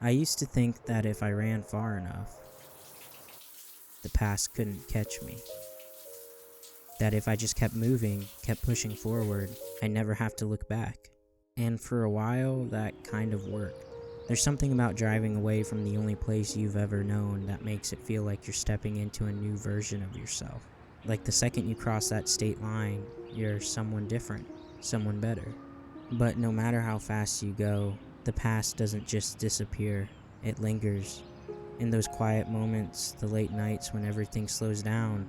I used to think that if I ran far enough, the past couldn't catch me. That if I just kept moving, kept pushing forward, I'd never have to look back. And for a while, that kind of worked. There's something about driving away from the only place you've ever known that makes it feel like you're stepping into a new version of yourself. Like the second you cross that state line, you're someone different, someone better. But no matter how fast you go, the past doesn't just disappear, it lingers. In those quiet moments, the late nights when everything slows down,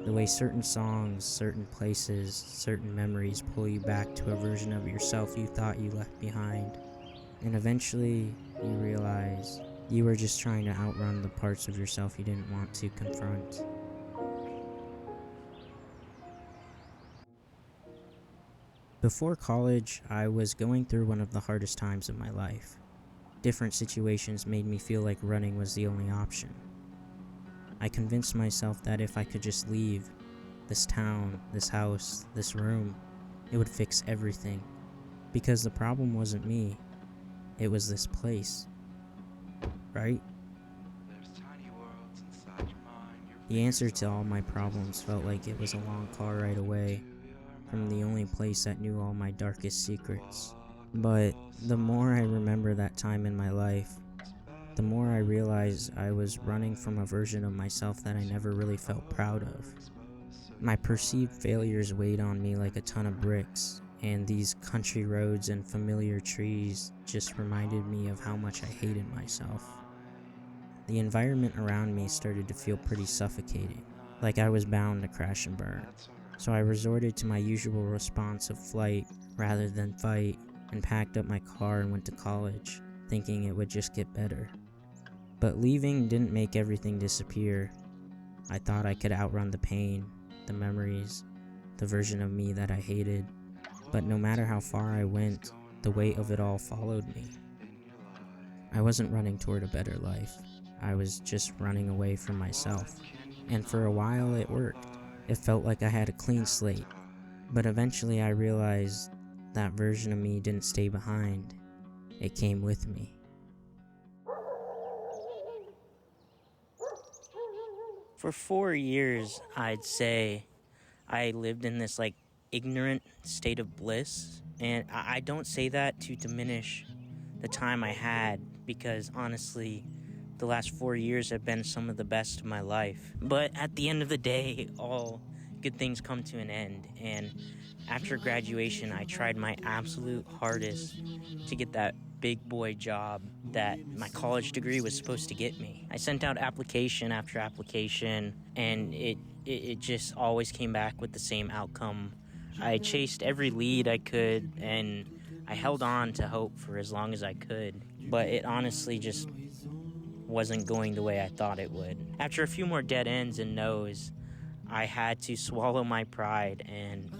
the way certain songs, certain places, certain memories pull you back to a version of yourself you thought you left behind. And eventually, you realize you were just trying to outrun the parts of yourself you didn't want to confront. Before college, I was going through one of the hardest times of my life. Different situations made me feel like running was the only option. I convinced myself that if I could just leave this town, this house, this room, it would fix everything. Because the problem wasn't me, it was this place. Right? The answer to all my problems felt like it was a long car ride away from the only place that knew all my darkest secrets. But the more I remember that time in my life, the more I realize I was running from a version of myself that I never really felt proud of. My perceived failures weighed on me like a ton of bricks, and these country roads and familiar trees just reminded me of how much I hated myself. The environment around me started to feel pretty suffocating, like I was bound to crash and burn. So I resorted to my usual response of flight rather than fight, and packed up my car and went to college, thinking it would just get better. But leaving didn't make everything disappear. I thought I could outrun the pain, the memories, the version of me that I hated. But no matter how far I went, the weight of it all followed me. I wasn't running toward a better life. I was just running away from myself. And for a while it worked. It felt like I had a clean slate. But eventually I realized that version of me didn't stay behind. It came with me. For 4 years, I'd say I lived in this ignorant state of bliss. And I don't say that to diminish the time I had, because honestly, the last 4 years have been some of the best of my life. But at the end of the day, all good things come to an end. And after graduation, I tried my absolute hardest to get that big boy job that my college degree was supposed to get me. I sent out application after application, and it just always came back with the same outcome. I chased every lead I could, and I held on to hope for as long as I could, but it honestly just wasn't going the way I thought it would. After a few more dead ends and no's, I had to swallow my pride and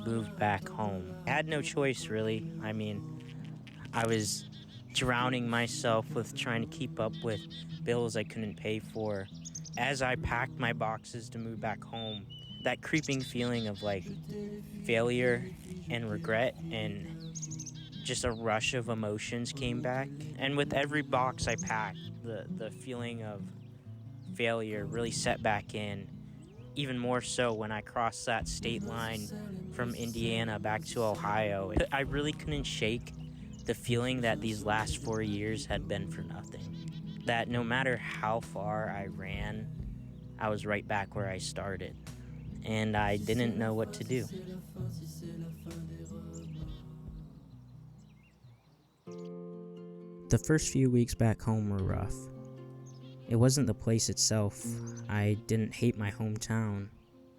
move back home. I had no choice, really. I mean, I was drowning myself with trying to keep up with bills I couldn't pay for. As I packed my boxes to move back home, that creeping feeling of failure and regret and just a rush of emotions came back. And with every box I packed, the feeling of failure really set back in. Even more so when I crossed that state line from Indiana back to Ohio. I really couldn't shake the feeling that these last 4 years had been for nothing. That no matter how far I ran, I was right back where I started. And I didn't know what to do. The first few weeks back home were rough. It wasn't the place itself. I didn't hate my hometown.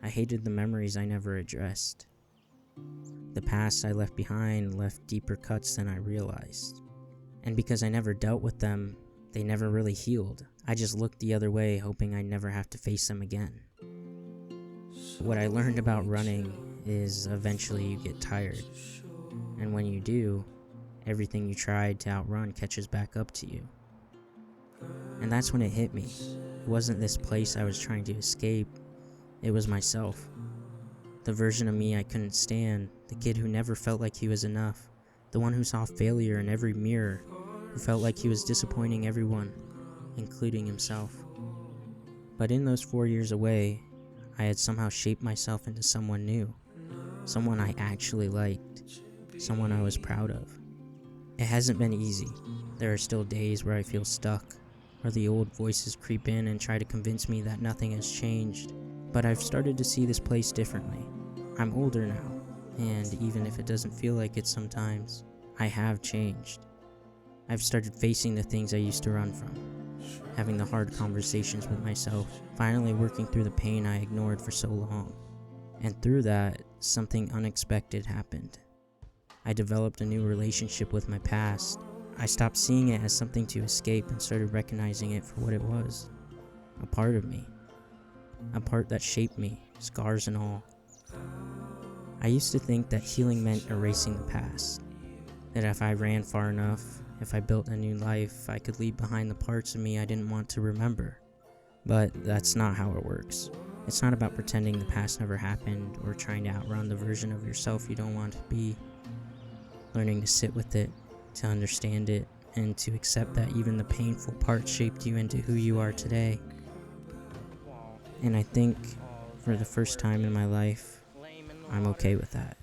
I hated the memories I never addressed. The past I left behind left deeper cuts than I realized. And because I never dealt with them, they never really healed. I just looked the other way, hoping I'd never have to face them again. What I learned about running is eventually you get tired. And when you do, everything you tried to outrun catches back up to you. And that's when it hit me. It wasn't this place I was trying to escape. It was myself. The version of me I couldn't stand. The kid who never felt like he was enough. The one who saw failure in every mirror. who felt like he was disappointing everyone, including himself. But in those 4 years away, I had somehow shaped myself into someone new, someone I actually liked, someone I was proud of. It hasn't been easy. There are still days where I feel stuck, where the old voices creep in and try to convince me that nothing has changed. But I've started to see this place differently. I'm older now, and even if it doesn't feel like it sometimes, I have changed. I've started facing the things I used to run from, having the hard conversations with myself, finally working through the pain I ignored for so long. And through that, something unexpected happened. I developed a new relationship with my past. I stopped seeing it as something to escape and started recognizing it for what it was. A part of me. A part that shaped me, scars and all. I used to think that healing meant erasing the past. That if I ran far enough, if I built a new life, I could leave behind the parts of me I didn't want to remember. But that's not how it works. It's not about pretending the past never happened or trying to outrun the version of yourself you don't want to be. Learning to sit with it, to understand it, and to accept that even the painful parts shaped you into who you are today. And I think, for the first time in my life, I'm okay with that.